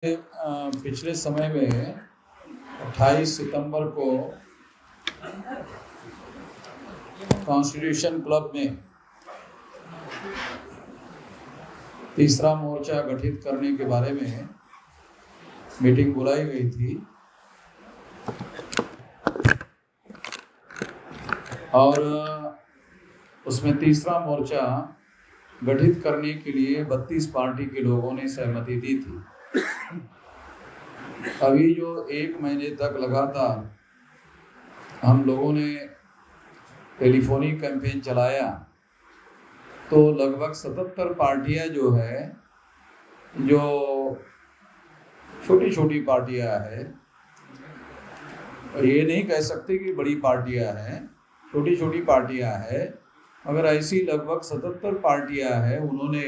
पिछले समय में 28 सितंबर को कॉन्स्टिट्यूशन क्लब में तीसरा मोर्चा गठित करने के बारे में मीटिंग बुलाई गई थी और उसमें तीसरा मोर्चा गठित करने के लिए 32 पार्टी के लोगों ने सहमति दी थी। अभी जो 1 महीने तक लगातार हम लोगों ने टेलीफोनिक कैंपेन चलाया तो लगभग 77 पार्टियां जो है, जो छोटी छोटी पार्टियां हैं, ये नहीं कह सकते कि बड़ी पार्टियां हैं, छोटी छोटी पार्टियां हैं, मगर ऐसी लगभग 77 पार्टियां हैं। उन्होंने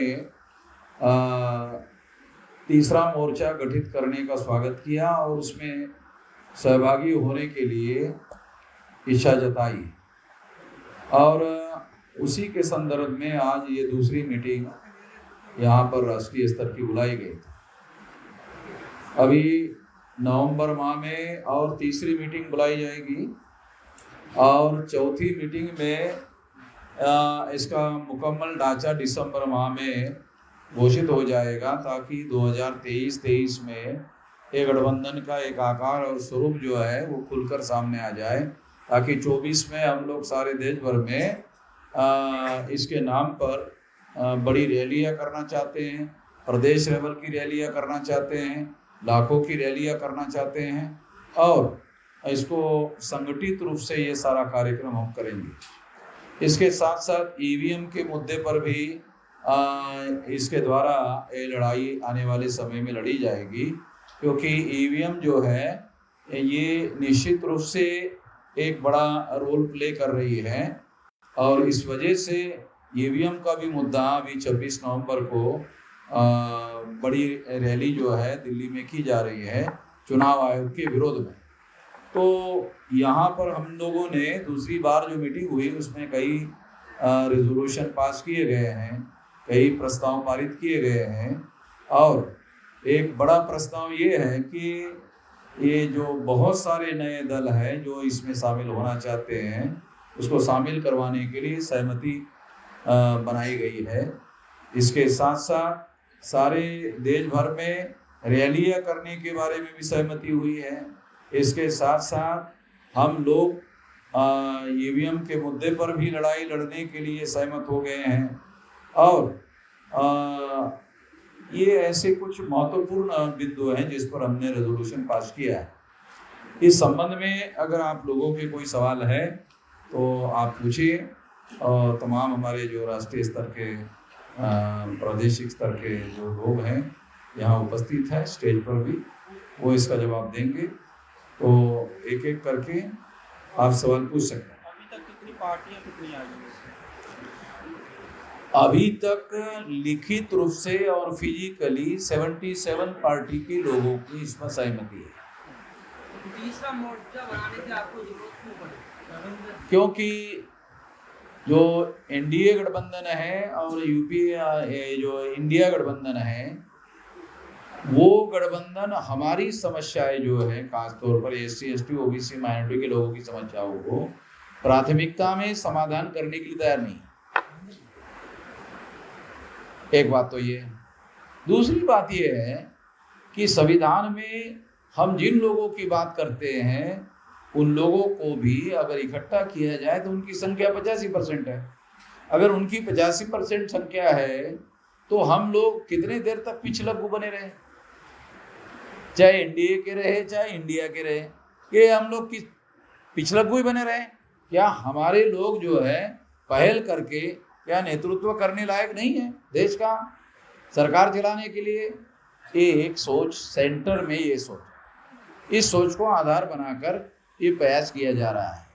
तीसरा मोर्चा गठित करने का स्वागत किया और उसमें सहभागी होने के लिए इच्छा जताई और उसी के संदर्भ में आज ये दूसरी मीटिंग यहाँ पर राष्ट्रीय स्तर की बुलाई गई थी। अभी नवंबर माह में और तीसरी मीटिंग बुलाई जाएगी और चौथी मीटिंग में इसका मुकम्मल ढांचा दिसंबर माह में घोषित हो जाएगा, ताकि 2023 में एक गठबंधन का एक आकार और स्वरूप जो है वो खुलकर सामने आ जाए, ताकि 24 में हम लोग सारे देश भर में इसके नाम पर बड़ी रैलियां करना चाहते हैं, प्रदेश लेवल की रैलियां करना चाहते हैं, लाखों की रैलियां करना चाहते हैं और इसको संगठित रूप से ये सारा कार्यक्रम हम करेंगे। इसके साथ साथ ईवीएम के मुद्दे पर भी इसके द्वारा ये लड़ाई आने वाले समय में लड़ी जाएगी, क्योंकि ईवीएम जो है ये निश्चित रूप से एक बड़ा रोल प्ले कर रही है और इस वजह से ईवीएम का भी मुद्दा अभी 26 नवंबर को बड़ी रैली जो है दिल्ली में की जा रही है चुनाव आयोग के विरोध में। तो यहाँ पर हम लोगों ने दूसरी बार जो मीटिंग हुई उसमें कई रेजोल्यूशन पास किए गए हैं, कई प्रस्ताव पारित किए गए हैं और एक बड़ा प्रस्ताव ये है कि ये जो बहुत सारे नए दल हैं जो इसमें शामिल होना चाहते हैं उसको शामिल करवाने के लिए सहमति बनाई गई है। इसके साथ साथ सारे देश भर में रैलियां करने के बारे में भी सहमति हुई है। इसके साथ साथ हम लोग ईवीएम के मुद्दे पर भी लड़ाई लड़ने के लिए सहमत हो गए हैं और ये ऐसे कुछ महत्वपूर्ण बिंदु हैं जिस पर हमने रेजोल्यूशन पास किया है। इस संबंध में अगर आप लोगों के कोई सवाल है तो आप पूछिए और तमाम हमारे जो राष्ट्रीय स्तर के प्रादेशिक स्तर के जो लोग हैं यहाँ उपस्थित हैं स्टेज पर भी, वो इसका जवाब देंगे। तो एक एक करके आप सवाल पूछ सकते हैं। अभी तक कितनी पार्टियां कितनी आ गई? अभी तक लिखित रूप से और फिजिकली 77 पार्टी के लोगों की इसमें सहमति है। तीसरा मोर्चा बनाने की आपको जरूरत क्यों पड़ी? क्योंकि जो एनडीए गठबंधन है और यूपीए जो इंडिया गठबंधन है, वो गठबंधन हमारी समस्याएं जो है खासतौर पर एससी एसटी ओबीसी माइनॉरिटी के लोगों की समस्याओं को प्राथमिकता में समाधान करने के लिए तैयार नहीं। एक बात तो ये है। दूसरी बात ये है कि संविधान में हम जिन लोगों की बात करते हैं उन लोगों को भी अगर इकट्ठा किया जाए तो उनकी संख्या 85% है। अगर उनकी 85% संख्या है तो हम लोग कितने देर तक पिछलग्गू बने रहे, चाहे एनडीए के रहे चाहे इंडिया के रहे, ये हम लोग की पिछलग्गू ही बने रहे। क्या हमारे लोग जो है पहल करके क्या नेतृत्व करने लायक नहीं है देश का सरकार चलाने के लिए? एक सोच सेंटर में, ये सोच, इस सोच को आधार बनाकर ये प्रयास किया जा रहा है।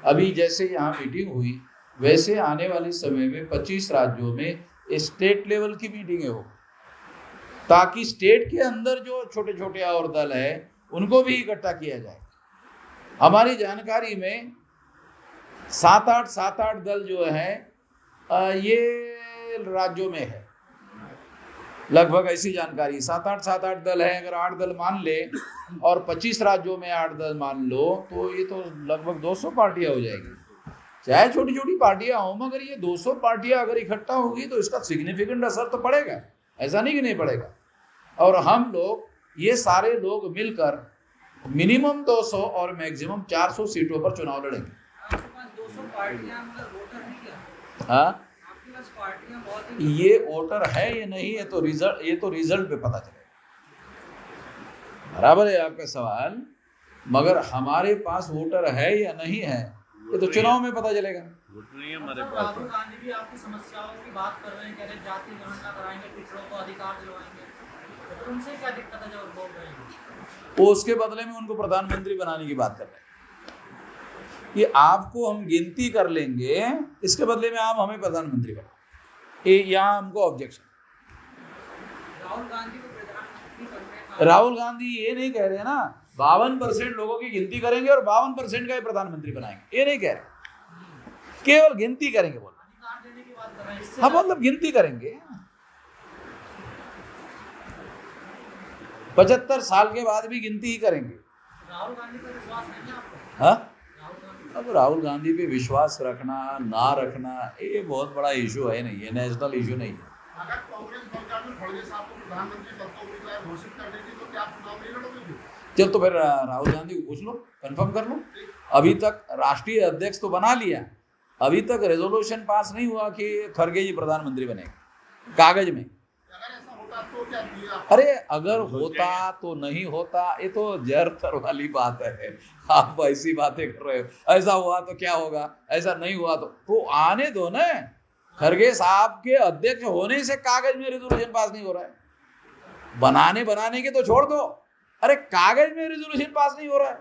अभी जैसे यहाँ मीटिंग हुई वैसे आने वाले समय में 25 राज्यों में स्टेट लेवल की मीटिंगें हो, ताकि स्टेट के अंदर जो छोटे छोटे और दल है उनको भी इकट्ठा किया जाए। हमारी जानकारी में 7-8 दल जो है ये राज्यों में है लगभग ऐसी जानकारी 7-8 दल है। अगर 8 दल मान ले और 25 राज्यों में 8 दल मान लो तो ये तो लगभग 200 पार्टियां हो जाएगी। चाहे छोटी छोटी पार्टियां हो, मगर ये 200 पार्टियां अगर इकट्ठा होगी तो इसका सिग्निफिकेंट असर तो पड़ेगा, ऐसा नहीं कि नहीं पड़ेगा। और हम लोग ये सारे लोग मिलकर मिनिमम 200 और मैक्सिमम 400 सीटों पर चुनाव लड़ेंगे। आपके पास 200 पार्टियां मतलब वोटर नहीं क्या? हाँ, आपके पास पार्टियां बहुत ही ये वोटर है ये नहीं है तो रिजल्ट पे पता चलेगा। बराबर है आपका सवाल, मगर हमारे पास वोटर है या नहीं है ये तो चुनाव में पता चलेगा। राहुल गांधी भी आपकी समस्याओं की बात कर रहे हैं, कह रहे हैं जाति गणना कराएंगे, पिछड़ों को अधिकार दिलवाएंगे, तो उनसे क्या दिक्कत है जब बोल रहे हैं? वो उसके बदले में उनको प्रधानमंत्री बनाने की बात कर रहे हैं कि आपको हम गिनती कर लेंगे, इसके बदले में आप हमें प्रधानमंत्री बनाओ। यहाँ हमको ऑब्जेक्शन। राहुल गांधी को प्रधानमंत्री करने का राहुल गांधी ये नहीं कह रहे ना 52% लोगों की गिनती करेंगे और 52% का ही प्रधानमंत्री बनाएंगे, ये नहीं कह रहे, केवल गिनती करेंगे। बोल अधिकार देने की बात कर रहे हैं। इससे हाँ, मतलब गिनती करेंगे। 75 साल के बाद भी गिनती ही करेंगे। राहुल गांधी पर विश्वास नहीं है आपको? हाँ, राहुल गांधी अब राहुल गांधी पे विश्वास रखना ना रखना ये बहुत बड़ा इशू है नहीं, ये नेशनल इशू नहीं है। अगर कांग्रेस सरकार में खड़गे साहब को प्रधानमंत्री पद को उम्मीदवार घोषित कर देगी तो क्या आप चुनाव नहीं लड़ोगे? चल तो फिर राहुल गांधी को पूछ लो, कंफर्म कर लो। अभी तक राष्ट्रीय अध्यक्ष तो बना लिया, अभी तक रेजोल्यूशन पास नहीं हुआ कि खड़गे जी प्रधानमंत्री बनेंगे कागज में। अगर ऐसा होता तो क्या किया आप? अरे अगर होता तो नहीं होता, ये तो जरतर वाली बात है। आप ऐसी बातें कर रहे हो, ऐसा हुआ तो क्या होगा, ऐसा नहीं हुआ तो आने दो ना। खड़गे साहब के अध्यक्ष होने से कागज में रेजोल्यूशन पास नहीं हो रहा है, बनाने के तो छोड़ दो, अरे कागज में रेजोल्यूशन पास नहीं हो रहा है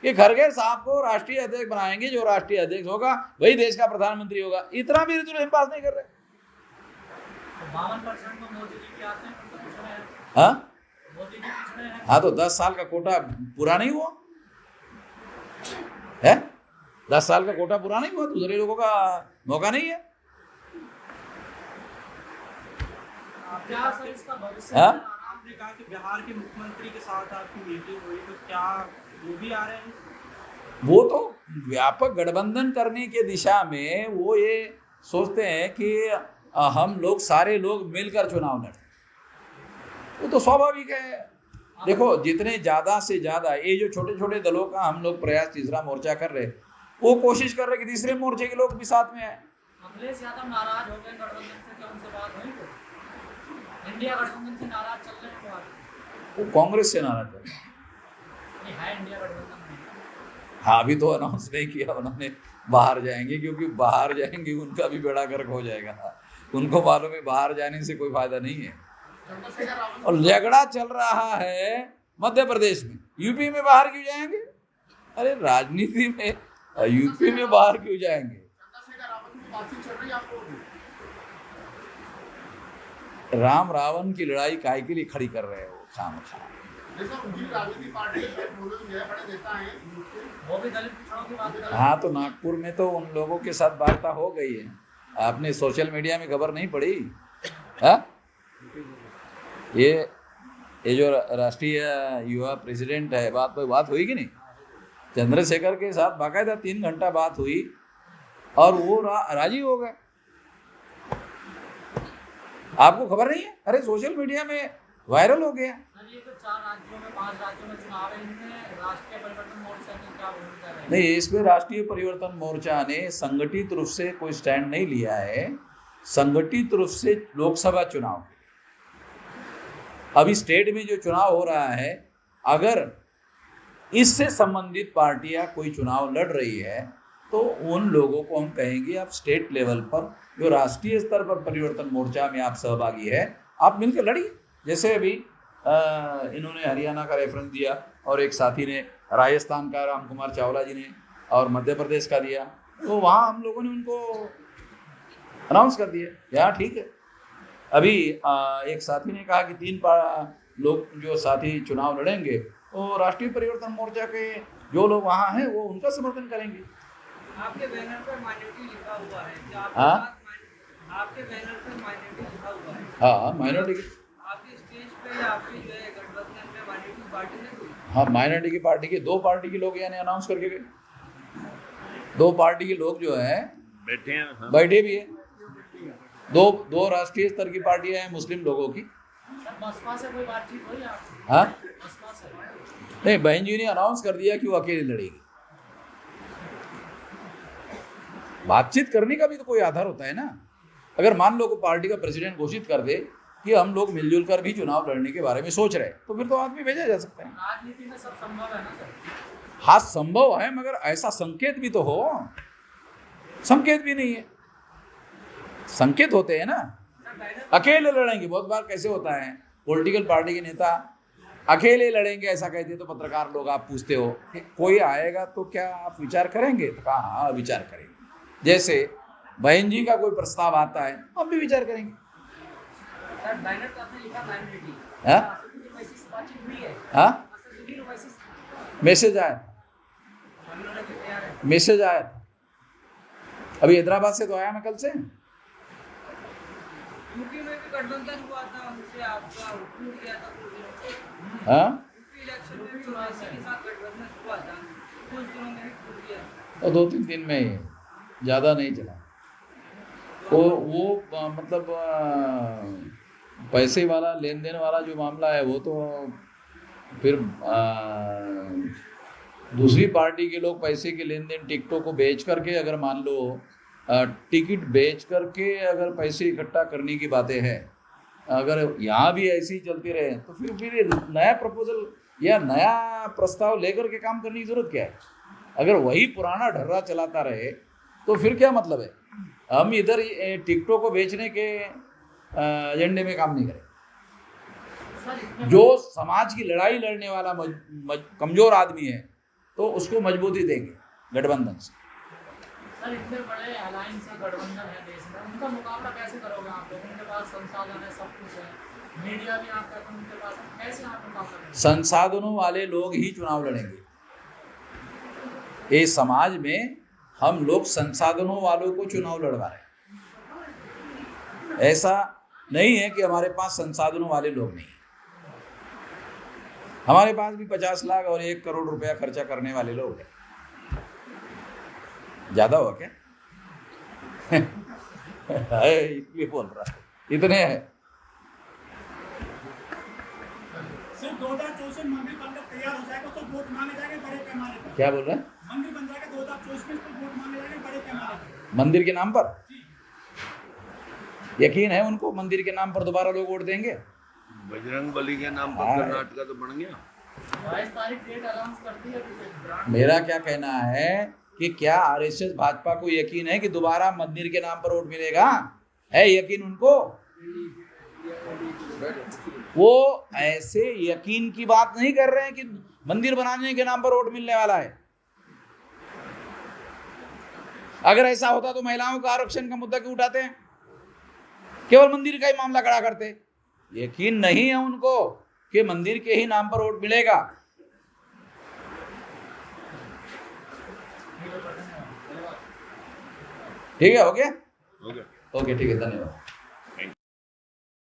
कि खड़गे साहब को राष्ट्रीय अध्यक्ष बनाएंगे, जो राष्ट्रीय अध्यक्ष होगा वही देश का प्रधानमंत्री होगा, इतना भी रेजोल्यूशन पास नहीं कर रहे। 52% को मोदी जी भी आते हैं, उनको पिछड़े हैं। हाँ मोदी जी पिछड़े हैं। हाँ, तो 10 साल का कोटा पूरा नहीं हुआ है, 10 साल का कोटा पूरा नहीं हुआ, दूसरे लोगों का मौका नहीं है। क्या सर इसका भविष्य हाँ? है? आपने कहा कि बिहार के मुख्यमंत्री के साथ आपकी मीटिंग हुई, तो क्या वो भी आ रहे हैं? वो तो व्यापक गठबंधन करने के दिशा में वो ये सोचते हैं कि हम लोग सारे लोग मिलकर चुनाव लड़ें, वो तो स्वाभाविक है। देखो जितने ज्यादा से ज्यादा ये जो छोटे छोटे दलों का हम लोग प्रयास तीसरा मोर्चा कर रहे, वो कोशिश कर रहे कि तीसरे मोर्चे के लोग भी साथ में आए। अखिलेश यादव नाराज हो गए गठबंधन से, क्या उनसे बात हुई? इंडिया गठबंधन से नाराज चल रहे हैं तो वो कांग्रेस से नाराज है। नहीं है इंडिया गठबंधन में। हाँ, अभी तो अनाउंस नहीं किया उन्होंने बाहर जाएंगे, क्योंकि बाहर जाएंगे उनका भी बेड़ा गर्क हो जाएगा। उनको मालूम है बाहर जाने से कोई फायदा नहीं है। चंद्रशेखर रावत और झगड़ा चल रहा है मध्य प्रदेश में, यूपी में बाहर क्यों जाएंगे? अरे राजनीति में यूपी में बाहर क्यों जाएंगे? चंद्रशेखर रावत की बातचीत चल रही है आपको? राम रावण की लड़ाई काहे के लिए खड़ी कर रहे हो खामखा? जैसा उनकी राजनीतिक पार्टी के बड़े नेता हैं, वो भी दलित पिछड़ों की बात कर रहे हैं। हाँ, तो नागपुर में तो उन लोगों के साथ वार्ता हो गई है, आपने सोशल मीडिया में खबर नहीं पड़ी? हाँ, ये जो राष्ट्रीय युवा प्रेसिडेंट है, बात हुई कि नहीं? चंद्रशेखर के साथ बाकायदा 3 घंटा बात हुई और वो राजी हो गए। आपको खबर नहीं है? अरे सोशल मीडिया में वायरल हो गया। सर ये तो 4 राज्यों में 5 राज्यों में चुनाव है, इनमें राष्ट्रीय परिवर्तन मोर्चा की क्या भूमिका रहेगी? नहीं, इसमें राष्ट्रीय परिवर्तन मोर्चा ने संगठित रूप से कोई स्टैंड नहीं लिया है। संगठित रूप से लोकसभा चुनाव, अभी स्टेट में जो चुनाव हो रहा है, अगर इससे संबंधित पार्टियां कोई चुनाव लड़ रही है तो उन लोगों को हम कहेंगे आप स्टेट लेवल पर, जो राष्ट्रीय स्तर पर परिवर्तन मोर्चा में आप सहभागी है, आप मिलकर लड़िए। जैसे अभी इन्होंने हरियाणा का रेफरेंस दिया और एक साथी ने राजस्थान का राम कुमार चावला जी ने और मध्य प्रदेश का दिया, तो वहाँ हम लोगों ने उनको अनाउंस कर दिया, यहाँ ठीक है। अभी एक साथी ने कहा कि 3 लोग जो साथी चुनाव लड़ेंगे तो राष्ट्रीय परिवर्तन मोर्चा के जो लोग वहाँ हैं वो उनका समर्थन करेंगे। आपके बैनर पर माइनॉरिटी लिखा हुआ है, क्या आपके हाँ? पास आपके बैनर पर माइनॉरिटी लिखा हुआ है? हाँ, माइनॉरिटी हाँ, माइनॉरिटी की पार्टी के 2 पार्टी के लोग यानी अनाउंस करके गए। 2 पार्टी के लोग जो है बैठे हैं। हाँ। बैठे भी है। दो राष्ट्रीय स्तर की पार्टियां हैं मुस्लिम लोगों की। बसपा से कोई बातचीत हुई आपकी? हाँ, बसपा से? नहीं, बहन जी ने अनाउंस कर दिया कि वो अकेले लड़ेगी। बातचीत करने का भी तो कोई आधार होता है ना। अगर मान लो को पार्टी का प्रेसिडेंट घोषित कर दे कि हम लोग मिलजुल कर भी चुनाव लड़ने के बारे में सोच रहे हैं, तो फिर तो आदमी भेजा जा सकता है। राजनीति में सब संभव है ना सर? हाँ, संभव है, मगर ऐसा संकेत भी तो हो। संकेत भी नहीं है। संकेत होते हैं ना, अकेले लड़ेंगे। बहुत बार कैसे होता है, पॉलिटिकल पार्टी के नेता अकेले लड़ेंगे ऐसा कहते हैं, तो पत्रकार लोग आप पूछते हो कि कोई आएगा तो क्या आप विचार करेंगे? तो कहा हाँ, विचार करेंगे। जैसे बहन जी का कोई प्रस्ताव आता है, हम भी विचार करेंगे। सर, बैनर तो आपने लिखा माइनॉरिटी। हाँ? बातचीत हुई है? हाँ, मैसेज आया, मैसेज आया। अभी हैदराबाद से तो आया, मैं कल से। यूपी में भी गठबंधन हुआ था, उनसे आपका टूट गया था कुछ दिनों से। हाँ, यूपी इलेक्शन में भी ओवैसी के साथ गठबंधन हुआ था, कुछ दिनों में भी टूट गया। और 2-3 दिन में ही, ज़्यादा नहीं चला। वो मतलब पैसे वाला लेन देन वाला जो मामला है, वो तो फिर दूसरी पार्टी के लोग पैसे के लेन देन टिकटों को बेच करके, अगर मान लो टिकट बेच करके अगर पैसे इकट्ठा करने की बातें हैं, अगर यहाँ भी ऐसे ही चलती रहे तो फिर नया प्रपोजल या नया प्रस्ताव लेकर के काम करने की जरूरत क्या है? अगर वही पुराना ढर्रा चलाता रहे तो फिर क्या मतलब है? हम इधर टिकटों को बेचने के एजेंडे में काम नहीं करें। जो समाज की लड़ाई लड़ने वाला कमजोर आदमी है तो उसको मजबूती देंगे गठबंधन से। सर, इतने बड़े अलायंस है, गठबंधन है देश में, उनका मुकाबला कैसे करोगे आप लोग? उनके पास संसाधन है, सब कुछ है, मीडिया भी आपका तो उनके पास है, कैसे आप मुकाबला करेंगे? संसाधनों वाले लोग ही चुनाव लड़ेंगे। इस समाज में हम लोग संसाधनों वालों को चुनाव लड़वा रहे हैं। ऐसा नहीं है कि हमारे पास संसाधनों वाले लोग नहीं। हमारे पास भी 50 लाख और 1 करोड़ रुपया खर्चा करने वाले लोग हैं। ज्यादा हुआ क्या? इसलिए बोल रहा है, इतने हैं। सिर्फ 2024 में मंदिर बनकर तैयार हो जाएगा तो वोट मांगे जाएंगे बड़े पैमाने पर। क्या बोल रहे हैं? मंदिर बन जाएगा 2024 में तो वोट मांगे जाएंगे बड़े पैमाने पर। मंदिर के नाम पर यकीन है उनको? मंदिर के नाम पर दोबारा लोग वोट देंगे? बजरंग बली के नाम पर कर्नाटका तो बन गया। 22 तारीख डेट अनाउंस कर दी है। मेरा क्या कहना है कि क्या आरएसएस भाजपा को यकीन है कि दोबारा मंदिर के नाम पर वोट मिलेगा? है यकीन उनको? वो ऐसे यकीन की बात नहीं कर रहे हैं कि मंदिर बनाने के नाम पर वोट मिलने वाला है। अगर ऐसा होता तो महिलाओं का आरक्षण का मुद्दा क्यों उठाते हैं? केवल मंदिर का ही मामला खड़ा करते। यकीन नहीं है उनको कि मंदिर के ही नाम पर वोट मिलेगा। ठीक है, हो गया? हो गया। ओके, ठीक है, धन्यवाद।